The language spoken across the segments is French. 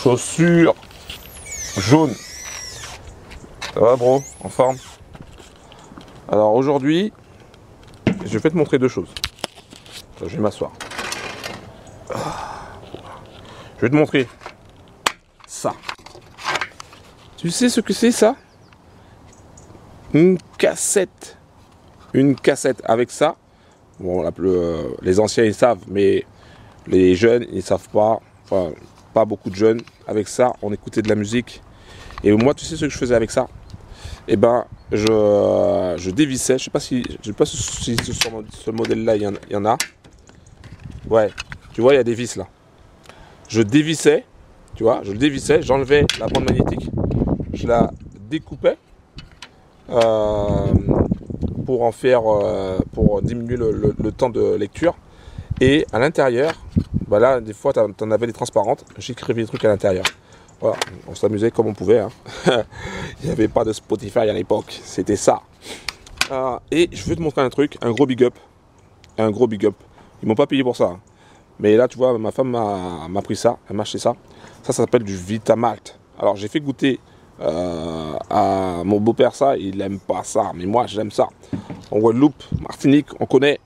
Chaussures jaunes. Ça va bro, en forme? Alors aujourd'hui, je vais te montrer deux choses. Je vais m'asseoir. Je vais te montrer ça. Tu sais ce que c'est ça? Une cassette. Une cassette avec ça. Bon, les anciens ils savent, mais les jeunes ils savent pas. Enfin, pas beaucoup de jeunes. Avec ça, on écoutait de la musique. Et moi, tu sais ce que je faisais avec ça? Eh ben, je dévissais. Je sais pas si sur ce modèle-là il y en a. Ouais, tu vois, il y a des vis là. Je dévissais, tu vois, je le dévissais, j'enlevais la bande magnétique, je la découpais pour en faire, pour diminuer le temps de lecture. Et à l'intérieur, bah là, des fois, tu en avais des transparentes, j'écrivais des trucs à l'intérieur. Voilà, on s'amusait comme on pouvait. Hein. Il n'y avait pas de Spotify à l'époque, c'était ça. Et je veux te montrer un truc, un gros big up. Un gros big up. Ils m'ont pas payé pour ça. Hein. Mais là, tu vois, ma femme m'a pris ça, elle m'a acheté ça. Ça s'appelle du Vitamalt. Alors, j'ai fait goûter à mon beau-père ça, il n'aime pas ça, mais moi, j'aime ça. En Guadeloupe, Martinique, on connaît.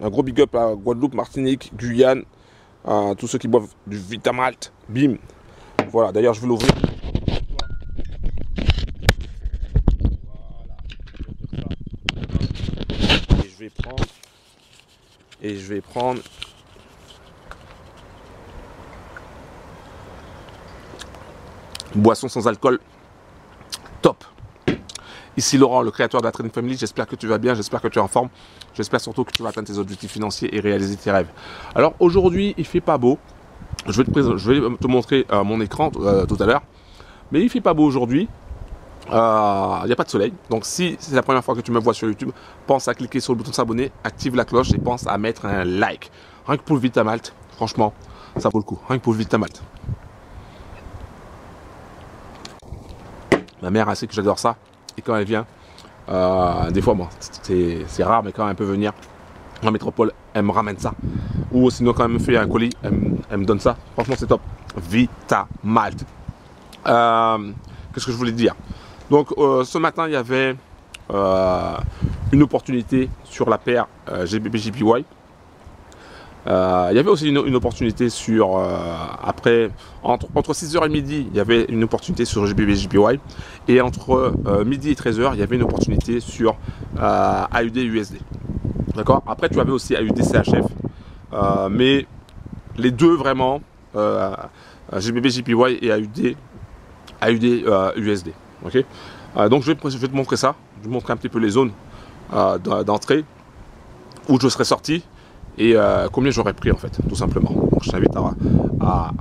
Un gros big up à Guadeloupe, Martinique, Guyane, tous ceux qui boivent du Vitamalt. Bim. Voilà, d'ailleurs, je vais l'ouvrir. Voilà. Et je vais prendre. Boisson sans alcool, top. Ici Laurent, le créateur de la Trading Family, j'espère que tu vas bien, j'espère que tu es en forme, j'espère surtout que tu vas atteindre tes objectifs financiers et réaliser tes rêves. Alors aujourd'hui, il fait pas beau, je vais te montrer mon écran tout à l'heure, mais il fait pas beau aujourd'hui, il n'y a pas de soleil, donc si c'est la première fois que tu me vois sur YouTube, pense à cliquer sur le bouton s'abonner, active la cloche et pense à mettre un like. Rien que pour le Vitamalt, franchement, ça vaut le coup, rien que pour le Vitamalt. Ma mère, elle sait que j'adore ça. Et quand elle vient, des fois, bon, c'est rare, mais quand elle peut venir en métropole, elle me ramène ça. Ou sinon, quand elle me fait un colis, elle me donne ça. Franchement, c'est top. Vitamalt. Qu'est-ce que je voulais dire? Donc, ce matin, il y avait une opportunité sur la paire GBP-JPY. Il y avait aussi une opportunité sur après entre 6h et midi il y avait une opportunité sur GBP-JPY et entre midi et 13h il y avait une opportunité sur AUD USD. D'accord. Après tu avais aussi AUD CHF mais les deux vraiment GBP-JPY et AUD USD. Ok. Donc je vais te montrer ça, je vais te montrer un petit peu les zones d'entrée où je serais sorti. Et combien j'aurais pris en fait, tout simplement. Donc je t'invite à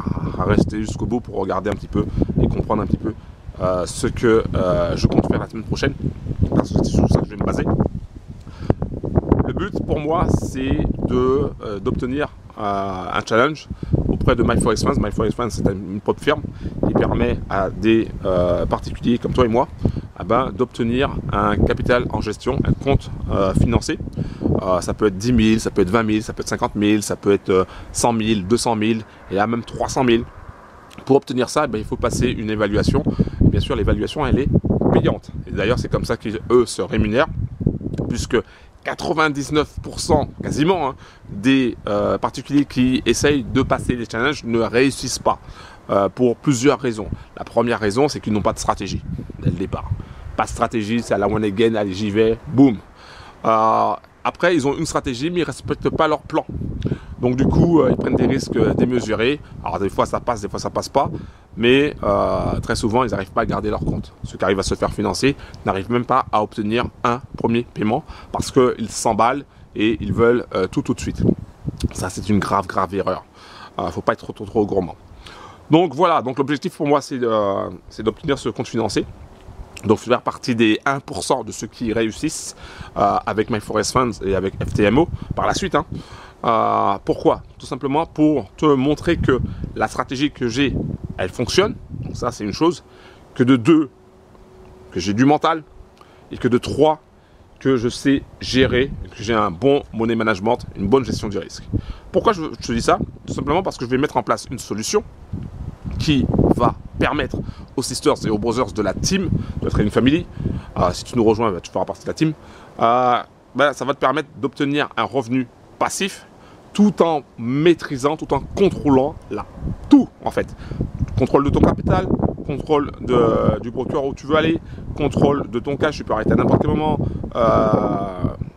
rester jusqu'au bout pour regarder un petit peu et comprendre un petit peu ce que je compte faire la semaine prochaine. Parce que c'est sur ça que je vais me baser. Le but pour moi, c'est d'obtenir un challenge auprès de My4Expense. My4Expense, c'est une propre firme qui permet à des particuliers comme toi et moi d'obtenir un capital en gestion, un compte financé. Ça peut être 10 000, ça peut être 20 000, ça peut être 50 000, ça peut être 100 000, 200 000 et là même 300 000. Pour obtenir ça, il faut passer une évaluation. Et bien sûr, l'évaluation, elle est payante. Et d'ailleurs, c'est comme ça qu'eux se rémunèrent, puisque 99% quasiment des particuliers qui essayent de passer les challenges ne réussissent pas pour plusieurs raisons. La première raison, c'est qu'ils n'ont pas de stratégie dès le départ. Pas de stratégie, c'est à la one again, allez j'y vais, boum. Après, ils ont une stratégie, mais ils ne respectent pas leur plan. Donc du coup, ils prennent des risques démesurés. Alors des fois ça passe, des fois ça passe pas. Mais très souvent, ils n'arrivent pas à garder leur compte. Ceux qui arrivent à se faire financer n'arrivent même pas à obtenir un premier paiement parce qu'ils s'emballent et ils veulent tout de suite. Ça, c'est une grave erreur. Il ne faut pas être trop gourmand. Donc voilà, donc l'objectif pour moi, c'est d'obtenir ce compte financier. Donc faire partie des 1% de ceux qui réussissent avec My4Expense et avec FTMO par la suite. Pourquoi? Tout simplement pour te montrer que la stratégie que j'ai, elle fonctionne. Donc ça, c'est une chose. Que de 2, que j'ai du mental. Et que de 3, que je sais gérer, que j'ai un bon money management, une bonne gestion du risque. Pourquoi je te dis ça? Tout simplement parce que je vais mettre en place une solution qui va permettre aux sisters et aux brothers de la team, de la Trading Family, si tu nous rejoins, tu feras partie de la team, ça va te permettre d'obtenir un revenu passif tout en maîtrisant, tout en contrôlant tout en fait. Contrôle de ton capital, contrôle du broker où tu veux aller, contrôle de ton cash, tu peux arrêter à n'importe quel moment.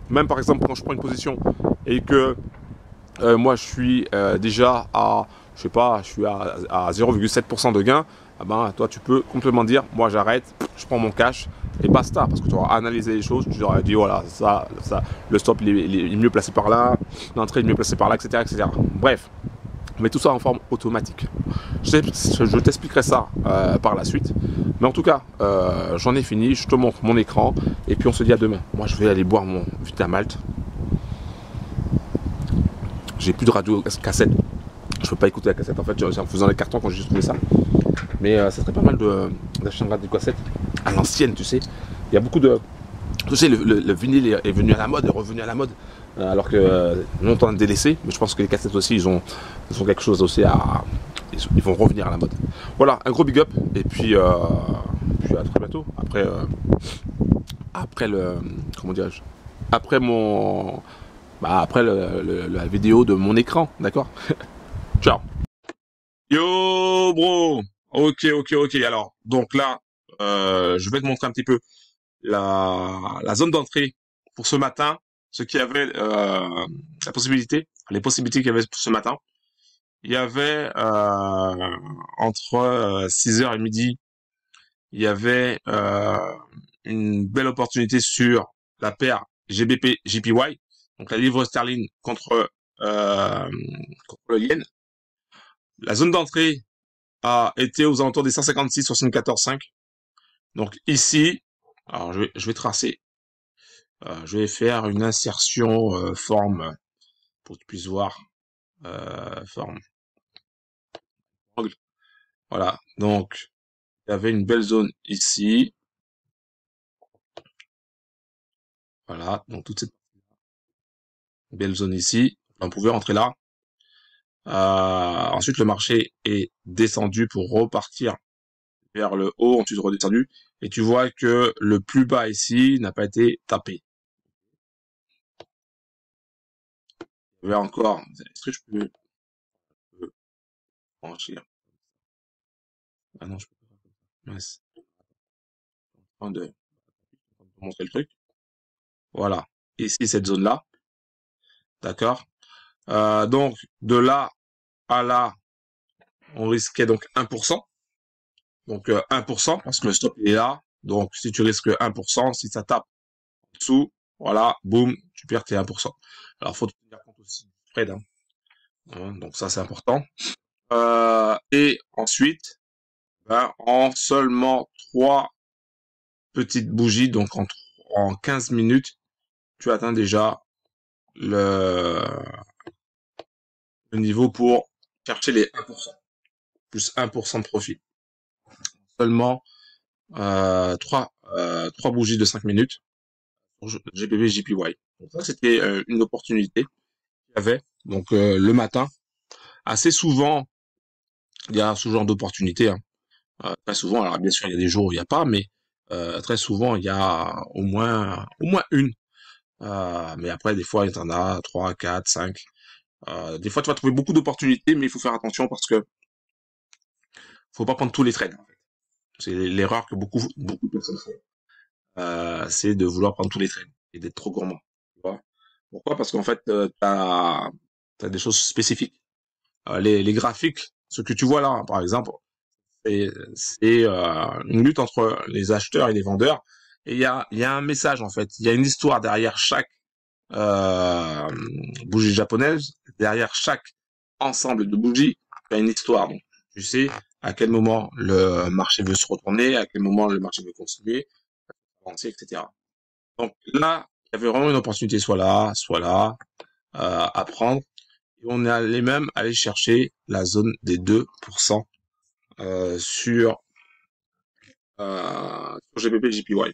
Même par exemple quand je prends une position et que moi je suis déjà à, je sais pas, je suis à 0,7% de gain, toi tu peux complètement dire, moi j'arrête, je prends mon cash et basta, parce que tu auras analysé les choses, tu auras dit voilà, ça, le stop il est mieux placé par là, l'entrée est mieux placée par là, etc. etc. Bref, mais tout ça en forme automatique. Je t'expliquerai ça par la suite. Mais en tout cas, j'en ai fini, je te montre mon écran et puis on se dit à demain. Moi je vais aller boire mon Vitamalt. J'ai plus de radio cassette. Je peux pas écouter la cassette en fait, en faisant les cartons quand j'ai juste trouvé ça. Mais ça serait pas mal d'acheter une radio cassette à l'ancienne, tu sais. Il y a beaucoup de... Tu sais, le vinyle est venu à la mode, est revenu à la mode. Alors que longtemps délaissé. Mais je pense que les cassettes aussi, ils ont quelque chose aussi à... Ils vont revenir à la mode. Voilà, un gros big up. Et puis à très bientôt. Après le... Comment dirais-je? Après mon... après la vidéo de mon écran, d'accord? Ciao. Yo bro. Ok. Alors, donc là, je vais te montrer un petit peu la zone d'entrée pour ce matin, ce qu'il y avait, les possibilités qu'il y avait pour ce matin. Il y avait entre 6h et midi, il y avait une belle opportunité sur la paire GBP JPY, donc la livre sterling contre le yen. La zone d'entrée a été aux alentours des 156, 74,5. Donc ici, alors je vais tracer. Je vais faire une insertion forme pour que tu puisses voir forme angle. Voilà. Donc il y avait une belle zone ici. Voilà. Donc toute cette belle zone ici. On pouvait rentrer là. Ensuite le marché est descendu pour repartir vers le haut. Ensuite redescendu. Et tu vois que le plus bas ici n'a pas été tapé. Je vais encore. Est-ce que je peux franchir? Ah non, je peux pas. Mince. En train de montrer le truc. Voilà. Ici, cette zone-là. D'accord? Donc, de là à là, on risquait donc 1%. Donc, 1%, parce que le stop est là. Donc, si tu risques 1%, si ça tape en dessous, voilà, boum, tu perds tes 1%. Alors, faut tenir compte aussi du spread, hein. Donc, ça, c'est important. Et ensuite, en seulement 3 petites bougies, donc en 15 minutes, tu atteins déjà le niveau pour chercher les 1%, plus 1% de profit. Seulement 3 bougies de 5 minutes pour GPV JPY. Donc ça, c'était une opportunité qu'il y avait. Donc le matin, assez souvent, il y a ce genre d'opportunité. Hein. Très souvent, alors bien sûr, il y a des jours où il n'y a pas, mais très souvent, il y a au moins une. Mais après, des fois, il y en a 3, 4, 5. Des fois, tu vas trouver beaucoup d'opportunités, mais il faut faire attention parce que faut pas prendre tous les trades. En fait. C'est l'erreur que beaucoup de personnes font. C'est de vouloir prendre tous les trades et d'être trop gourmand. Tu vois. Pourquoi? Parce qu'en fait, t'as des choses spécifiques. Les graphiques, ce que tu vois là, hein, par exemple, c'est une lutte entre les acheteurs et les vendeurs. Et il y a un message en fait. Il y a une histoire derrière chaque bougie japonaise, derrière chaque ensemble de bougies, il y a une histoire. Donc, tu sais à quel moment le marché veut se retourner, à quel moment le marché veut continuer, avancer, etc. Donc là, il y avait vraiment une opportunité soit là, à prendre. Et on est allé même aller chercher la zone des 2% sur GBP JPY.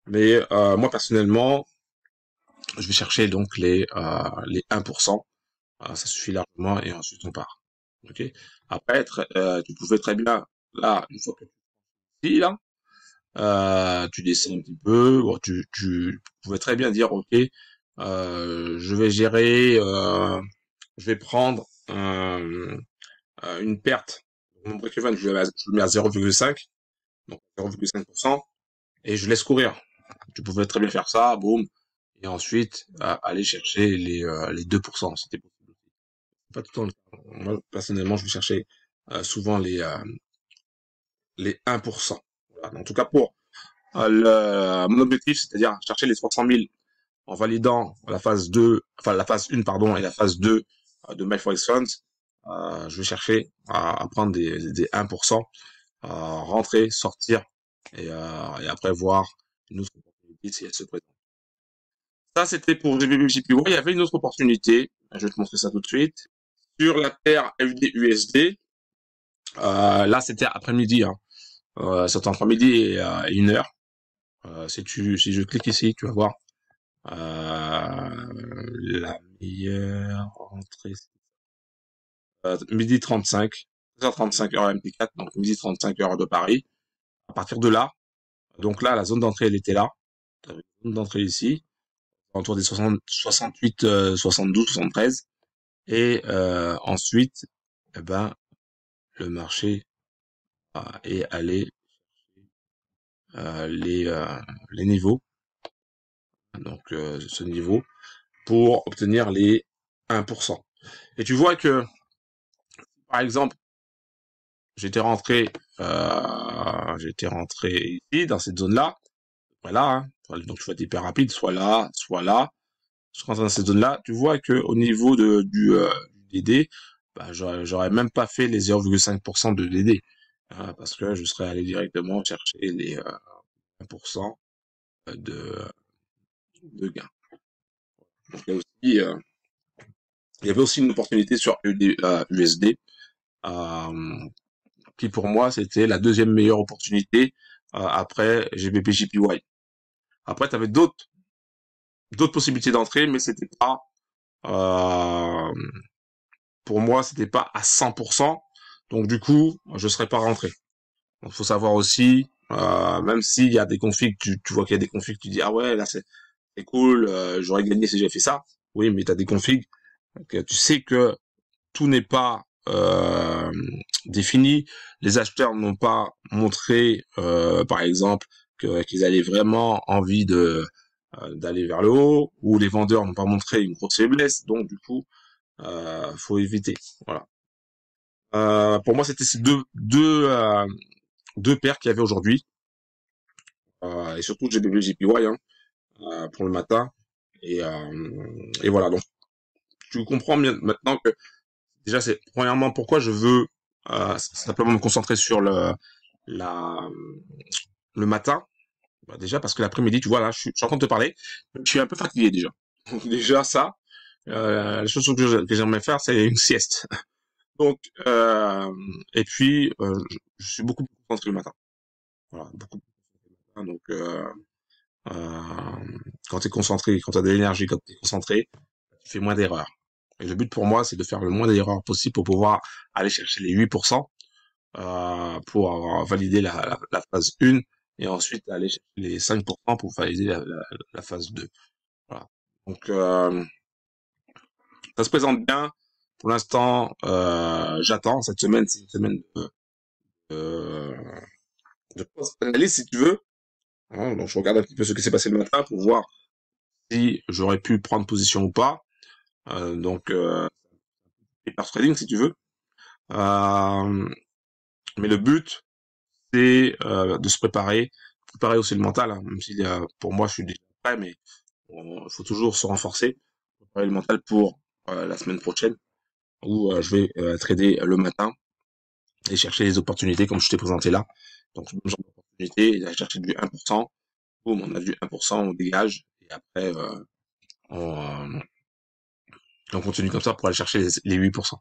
Mais moi personnellement, je vais chercher donc les 1%. Ça suffit largement et ensuite on part. Ok. Après, tu pouvais très bien, là, une fois que tu es là, tu descends un petit peu, bon, tu pouvais très bien dire, ok, je vais gérer, je vais prendre une perte. Mon break-even, je le mets à 0,5, donc 0,5%, et je laisse courir. Tu pouvais très bien faire ça, boum, et ensuite aller chercher les 2%. C'était pas tout le temps le cas. Moi, personnellement, je vais chercher souvent les 1%. Voilà. En tout cas, pour mon objectif, c'est-à-dire chercher les 300 000 en validant la phase 2, enfin la phase 1, pardon, et la phase 2 de MyForex Funds, je vais chercher à prendre des 1%, rentrer, sortir, et après voir une autre opportunité si elle se présente. Ça, c'était pour GBP/JPY. Il y avait une autre opportunité. Je vais te montrer ça tout de suite. Sur la paire FD/USD, là, c'était après-midi. Hein. C'était entre midi et 1h. Si je clique ici, tu vas voir la meilleure entrée. Midi 35, 13h35 heure MT4, donc midi 35 heure de Paris. À partir de là, donc là, la zone d'entrée, elle était là. La zone d'entrée ici, autour des 60, 68, 72, 73. Et ensuite, eh ben, le marché est allé les niveaux, donc ce niveau, pour obtenir les 1%. Et tu vois que, par exemple, j'étais rentré ici, dans cette zone-là, voilà, hein, donc tu vois, hyper rapide, soit là, soit là. Je rentre dans cette zone-là, tu vois que au niveau du DD, bah, j'aurais même pas fait les 0,5% de DD, hein, parce que je serais allé directement chercher les 1% de, de gain. Donc, il y avait aussi une opportunité sur USD, qui pour moi c'était la deuxième meilleure opportunité après GBP/JPY. Après, tu avais d'autres possibilités d'entrée, mais c'était pas euh, pour moi, c'était pas à 100%. Donc du coup, je serais pas rentré. Donc faut savoir aussi, même s'il y a des configs, tu vois qu'il y a des configs, tu dis ah ouais là c'est cool, j'aurais gagné si j'avais fait ça. Oui, mais tu as des configs, donc, tu sais que tout n'est pas défini. Les acheteurs n'ont pas montré, par exemple, qu'ils avaient vraiment envie d'aller vers le haut, ou les vendeurs n'ont pas montré une grosse faiblesse. Donc du coup, faut éviter. Voilà. Pour moi, c'était ces deux paires qu'il y avait aujourd'hui, et surtout GBP/JPY hein, pour le matin. Et voilà. Donc, tu comprends bien maintenant que déjà, c'est premièrement pourquoi je veux simplement me concentrer sur la, le matin. Bah, déjà parce que l'après-midi, tu vois là, je suis en train de te parler, je suis un peu fatigué déjà. Donc déjà ça, la chose que j'aimerais faire, c'est une sieste. Donc et puis je suis beaucoup plus concentré le matin. Voilà, beaucoup plus concentré le matin. Donc quand tu es concentré, quand tu as de l'énergie, quand tu es concentré, tu fais moins d'erreurs. Et le but pour moi, c'est de faire le moins d'erreurs possible pour pouvoir aller chercher les 8% pour avoir validé la phase 1 et ensuite aller chercher les 5% pour valider la phase 2. Voilà. Donc ça se présente bien. Pour l'instant, j'attends. Cette semaine, c'est une semaine de, d'analyse si tu veux. Hein, donc je regarde un petit peu ce qui s'est passé le matin pour voir si j'aurais pu prendre position ou pas. Donc paper trading si tu veux. Mais le but c'est de se préparer aussi le mental. Hein, même si pour moi je suis déjà prêt, mais il faut toujours se renforcer, préparer le mental pour la semaine prochaine où je vais trader le matin et chercher les opportunités comme je t'ai présenté là. Donc même genre d'opportunité, il a cherché du 1%, boum, on a du 1%, on dégage et après on, on continue comme ça pour aller chercher les 8%.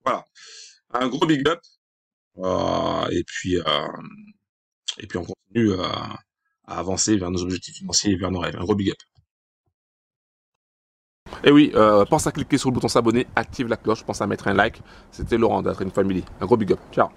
Voilà, un gros big up et puis on continue à avancer vers nos objectifs financiers et vers nos rêves. Un gros big up. Et oui, pense à cliquer sur le bouton s'abonner, active la cloche, pense à mettre un like. C'était Laurent de la Train Family. Un gros big up. Ciao.